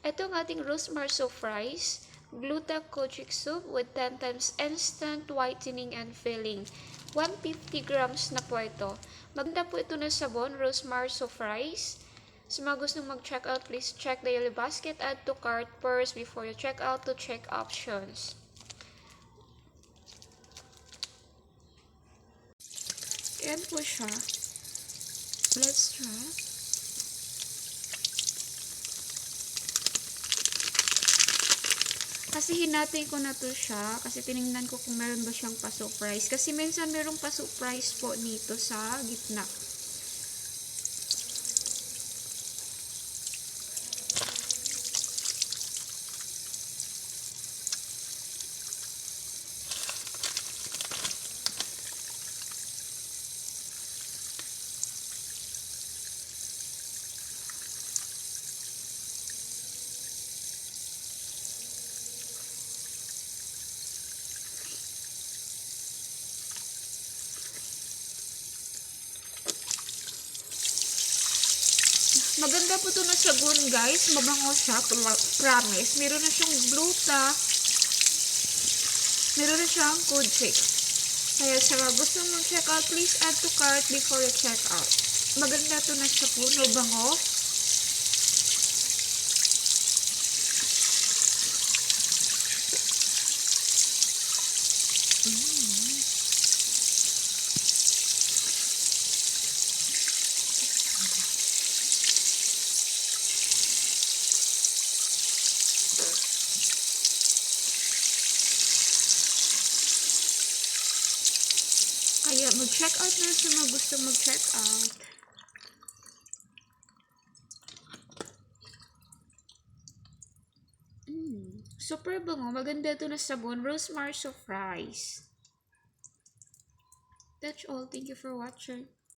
Ito ang ating rosemary soup fries, gluta-kojic soup with 10 times instant whitening and filling. 150 grams na po ito. Maganda po ito na sabon, rosemary soup fries. Sa mga gustong mag-check out, please check the yellow basket, add to cart first before you check out to check options. Ayan po siya. Let's try. Kasi hinati ko na to siya. Kasi tinignan ko kung meron ba siyang pa-surprise. Kasi minsan merong pa-surprise po nito sa gitna. Maganda po ito na sabon, guys. Mabango siya. Promise. Meron na siyang gluta. Meron na siyang kojic. Kaya sa gusto mong check out, please add to cart before you check out. Maganda ito na siya po. Mabango. Kaya mag-check out na sa mga gusto mag-check out. Super bango. Maganda ito na sabon. Rosemary soup fries. That's all. Thank you for watching.